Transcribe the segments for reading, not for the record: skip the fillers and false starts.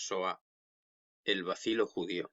Shoah, el vacilo judío.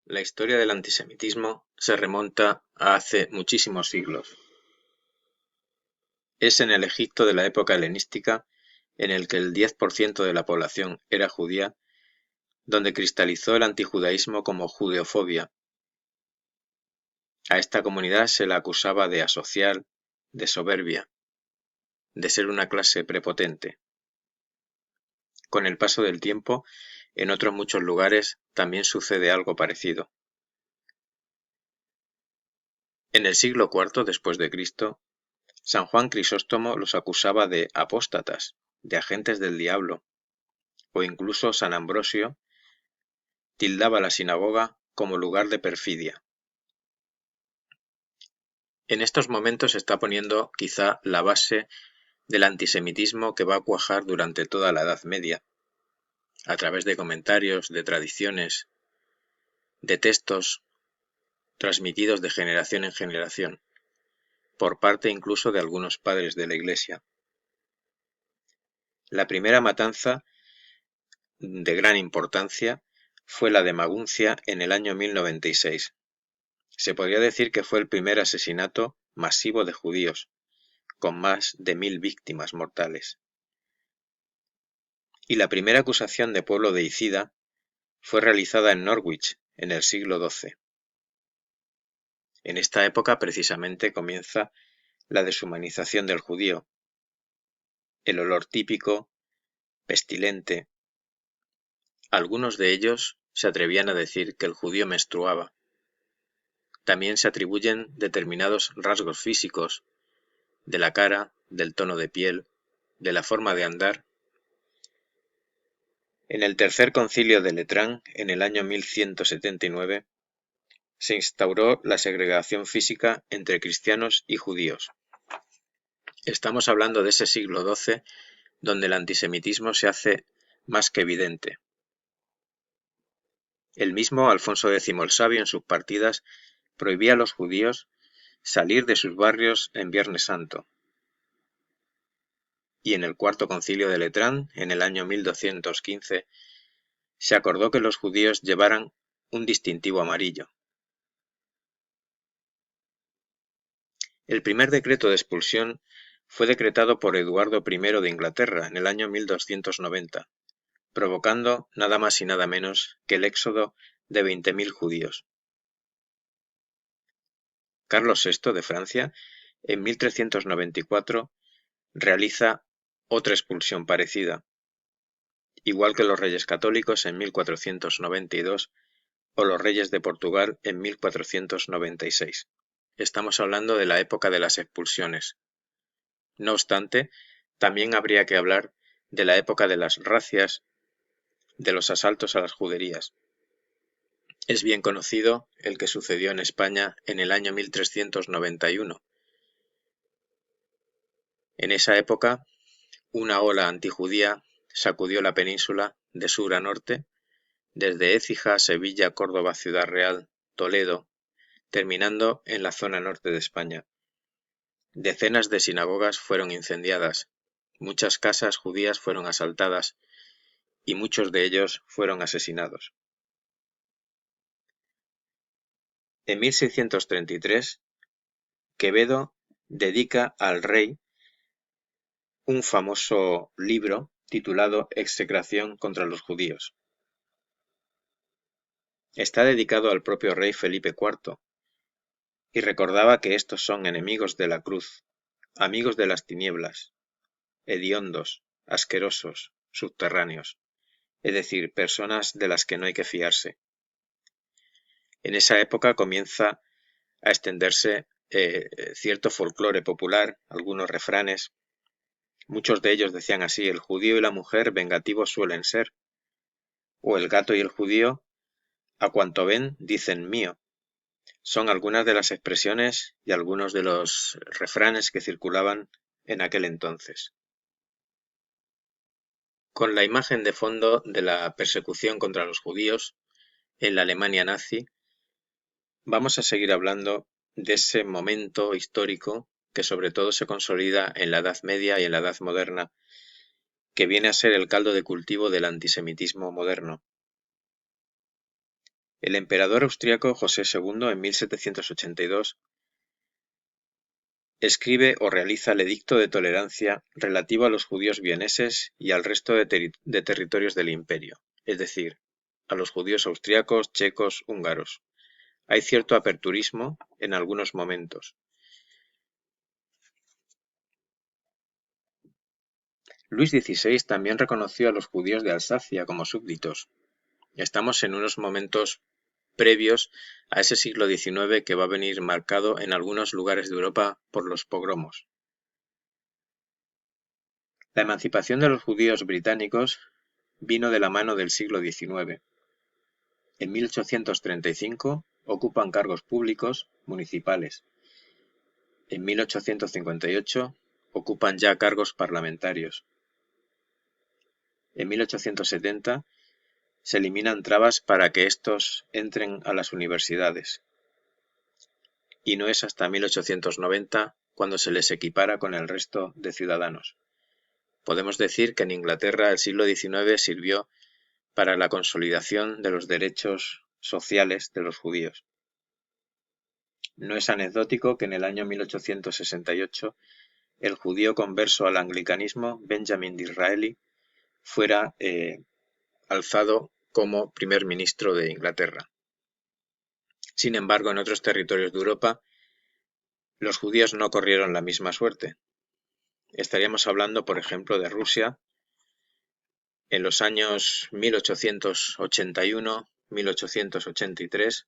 La historia del antisemitismo se remonta a hace muchísimos siglos. Es en el Egipto de la época helenística, en el que el 10% de la población era judía, donde cristalizó el antijudaísmo como judeofobia. A esta comunidad se la acusaba de asocial, de soberbia, de ser una clase prepotente. Con el paso del tiempo, en otros muchos lugares también sucede algo parecido. En el siglo IV después de Cristo, San Juan Crisóstomo los acusaba de apóstatas, de agentes del diablo, o incluso San Ambrosio tildaba la sinagoga como lugar de perfidia. En estos momentos se está poniendo quizá la base del antisemitismo que va a cuajar durante toda la Edad Media, a través de comentarios, de tradiciones, de textos transmitidos de generación en generación, por parte incluso de algunos padres de la Iglesia. La primera matanza de gran importancia fue la de Maguncia en el año 1096. Se podría decir que fue el primer asesinato masivo de judíos, con más de 1000 víctimas mortales. Y la primera acusación de pueblo deicida fue realizada en Norwich en el siglo XII. En esta época precisamente comienza la deshumanización del judío, el olor típico, pestilente. Algunos de ellos se atrevían a decir que el judío menstruaba. También se atribuyen determinados rasgos físicos, de la cara, del tono de piel, de la forma de andar. En el tercer concilio de Letrán, en el año 1179, se instauró la segregación física entre cristianos y judíos. Estamos hablando de ese siglo XII, donde el antisemitismo se hace más que evidente. El mismo Alfonso X el Sabio en sus partidas prohibía a los judíos salir de sus barrios en Viernes Santo. Y en el cuarto concilio de Letrán, en el año 1215, se acordó que los judíos llevaran un distintivo amarillo. El primer decreto de expulsión fue decretado por Eduardo I de Inglaterra en el año 1290, provocando nada más y nada menos que el éxodo de 20.000 judíos. Carlos VI de Francia, en 1394, realiza otra expulsión parecida, igual que los reyes católicos en 1492 o los reyes de Portugal en 1496. Estamos hablando de la época de las expulsiones. No obstante, también habría que hablar de la época de las razias, de los asaltos a las juderías. Es bien conocido el que sucedió en España en el año 1391. En esa época, una ola antijudía sacudió la península de sur a norte, desde Écija, Sevilla, Córdoba, Ciudad Real, Toledo, terminando en la zona norte de España. Decenas de sinagogas fueron incendiadas, muchas casas judías fueron asaltadas y muchos de ellos fueron asesinados. En 1633, Quevedo dedica al rey un famoso libro titulado Execración contra los judíos. Está dedicado al propio rey Felipe IV y recordaba que estos son enemigos de la cruz, amigos de las tinieblas, hediondos, asquerosos, subterráneos, es decir, personas de las que no hay que fiarse. En esa época comienza a extenderse cierto folclore popular, algunos refranes. Muchos de ellos decían así: el judío y la mujer vengativos suelen ser, o el gato y el judío, a cuanto ven, dicen mío. Son algunas de las expresiones y algunos de los refranes que circulaban en aquel entonces. Con la imagen de fondo de la persecución contra los judíos en la Alemania nazi, vamos a seguir hablando de ese momento histórico que sobre todo se consolida en la Edad Media y en la Edad Moderna, que viene a ser el caldo de cultivo del antisemitismo moderno. El emperador austriaco José II, en 1782, escribe o realiza el Edicto de Tolerancia relativo a los judíos vieneses y al resto de territorios del imperio, es decir, a los judíos austriacos, checos, húngaros. Hay cierto aperturismo en algunos momentos. Luis XVI también reconoció a los judíos de Alsacia como súbditos. Estamos en unos momentos previos a ese siglo XIX que va a venir marcado en algunos lugares de Europa por los pogromos. La emancipación de los judíos británicos vino de la mano del siglo XIX. En 1835 ocupan cargos públicos municipales. En 1858 ocupan ya cargos parlamentarios. En 1870 se eliminan trabas para que estos entren a las universidades. Y no es hasta 1890 cuando se les equipara con el resto de ciudadanos. Podemos decir que en Inglaterra el siglo XIX sirvió para la consolidación de los derechos sociales de los judíos. No es anecdótico que en el año 1868 el judío converso al anglicanismo Benjamin Disraeli fuera alzado como primer ministro de Inglaterra. Sin embargo, en otros territorios de Europa, los judíos no corrieron la misma suerte. Estaríamos hablando, por ejemplo, de Rusia. En los años 1881-1883,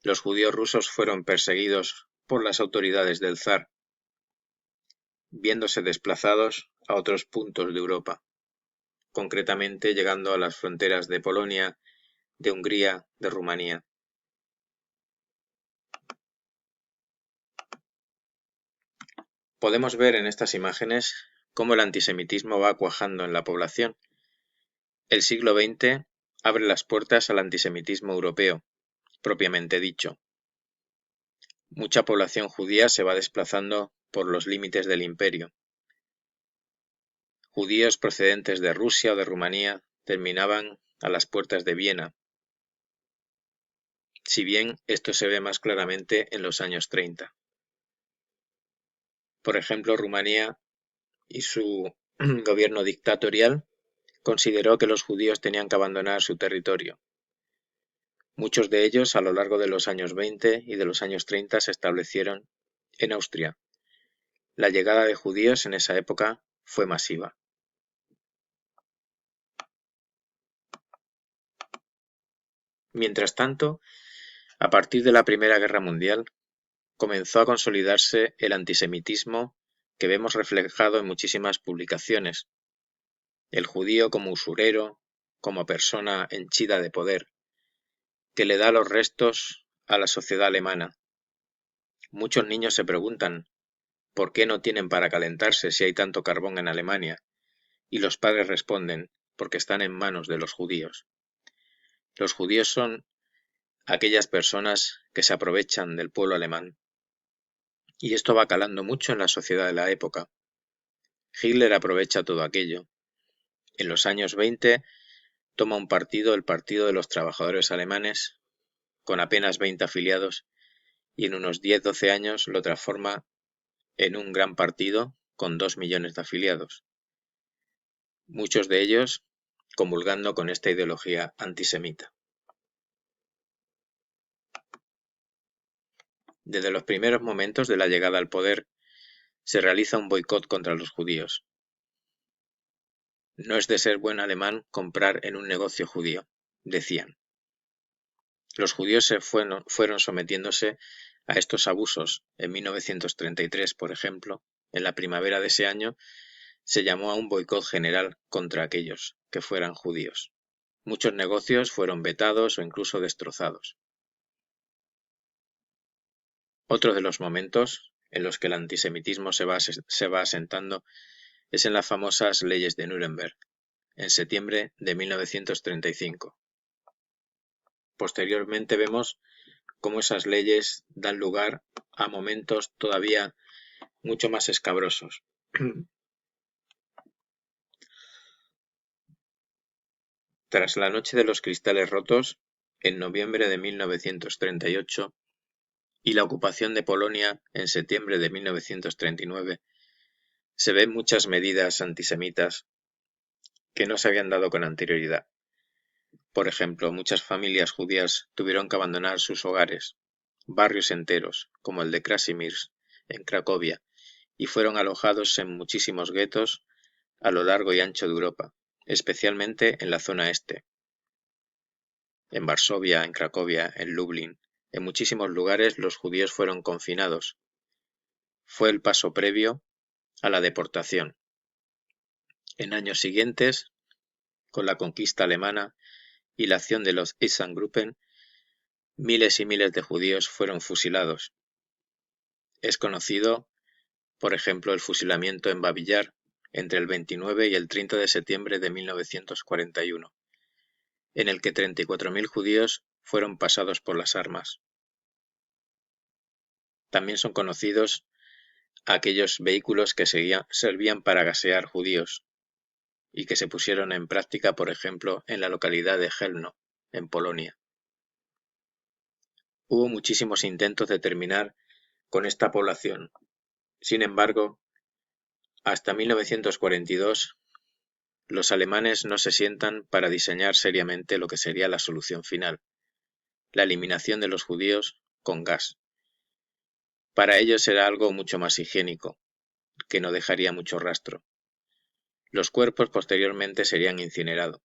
los judíos rusos fueron perseguidos por las autoridades del zar, viéndose desplazados a otros puntos de Europa, concretamente llegando a las fronteras de Polonia, de Hungría, de Rumanía. Podemos ver en estas imágenes cómo el antisemitismo va cuajando en la población. El siglo XX abre las puertas al antisemitismo europeo, propiamente dicho. Mucha población judía se va desplazando por los límites del imperio. Judíos procedentes de Rusia o de Rumanía terminaban a las puertas de Viena, si bien esto se ve más claramente en los años 30. Por ejemplo, Rumanía y su gobierno dictatorial consideró que los judíos tenían que abandonar su territorio. Muchos de ellos, a lo largo de los años 20 y de los años 30, se establecieron en Austria. La llegada de judíos en esa época fue masiva. Mientras tanto, a partir de la Primera Guerra Mundial, comenzó a consolidarse el antisemitismo que vemos reflejado en muchísimas publicaciones. El judío como usurero, como persona henchida de poder, que le da los restos a la sociedad alemana. Muchos niños se preguntan ¿por qué no tienen para calentarse si hay tanto carbón en Alemania? Y los padres responden porque están en manos de los judíos. Los judíos son aquellas personas que se aprovechan del pueblo alemán. Y esto va calando mucho en la sociedad de la época. Hitler aprovecha todo aquello. En los años 20 toma un partido, el Partido de los Trabajadores Alemanes, con apenas 20 afiliados, y en unos 10-12 años lo transforma en un gran partido con 2 millones de afiliados. Muchos de ellos comulgando con esta ideología antisemita. Desde los primeros momentos de la llegada al poder, se realiza un boicot contra los judíos. No es de ser buen alemán comprar en un negocio judío, decían. Los judíos se fueron sometiéndose a estos abusos. En 1933, por ejemplo, en la primavera de ese año, se llamó a un boicot general contra aquellos que fueran judíos. Muchos negocios fueron vetados o incluso destrozados. Otro de los momentos en los que el antisemitismo se va asentando es en las famosas leyes de Nuremberg, en septiembre de 1935. Posteriormente vemos cómo esas leyes dan lugar a momentos todavía mucho más escabrosos. Tras la Noche de los Cristales Rotos, en noviembre de 1938, y la ocupación de Polonia en septiembre de 1939, se ven muchas medidas antisemitas que no se habían dado con anterioridad. Por ejemplo, muchas familias judías tuvieron que abandonar sus hogares, barrios enteros, como el de Krasimirs, en Cracovia, y fueron alojados en muchísimos guetos a lo largo y ancho de Europa, especialmente en la zona este, en Varsovia, en Cracovia, en Lublin. En muchísimos lugares los judíos fueron confinados. Fue el paso previo a la deportación. En años siguientes, con la conquista alemana y la acción de los Einsatzgruppen, miles y miles de judíos fueron fusilados. Es conocido, por ejemplo, el fusilamiento en Babi Yar entre el 29 y el 30 de septiembre de 1941, en el que 34.000 judíos fueron pasados por las armas. También son conocidos aquellos vehículos que servían para gasear judíos y que se pusieron en práctica, por ejemplo, en la localidad de Chelmno, en Polonia. Hubo muchísimos intentos de terminar con esta población. Sin embargo, hasta 1942, los alemanes no se sientan para diseñar seriamente lo que sería la solución final, la eliminación de los judíos con gas. Para ellos era algo mucho más higiénico, que no dejaría mucho rastro. Los cuerpos posteriormente serían incinerados,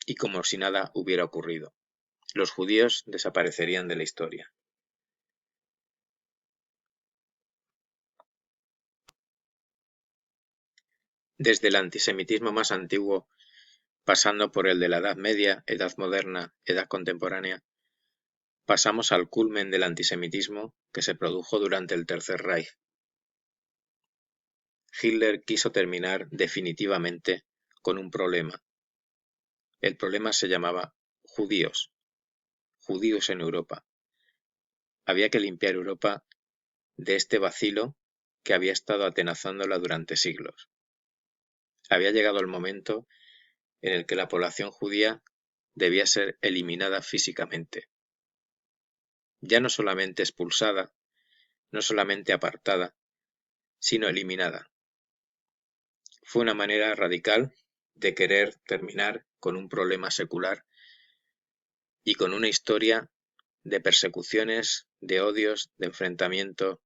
y como si nada hubiera ocurrido. Los judíos desaparecerían de la historia. Desde el antisemitismo más antiguo, pasando por el de la Edad Media, Edad Moderna, Edad Contemporánea, pasamos al culmen del antisemitismo que se produjo durante el Tercer Reich. Hitler quiso terminar definitivamente con un problema. El problema se llamaba judíos, judíos en Europa. Había que limpiar Europa de este bacilo que había estado atenazándola durante siglos. Había llegado el momento en el que la población judía debía ser eliminada físicamente. Ya no solamente expulsada, no solamente apartada, sino eliminada. Fue una manera radical de querer terminar con un problema secular y con una historia de persecuciones, de odios, de enfrentamiento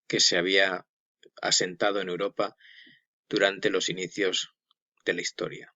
que se había asentado en Europa durante los inicios de la historia.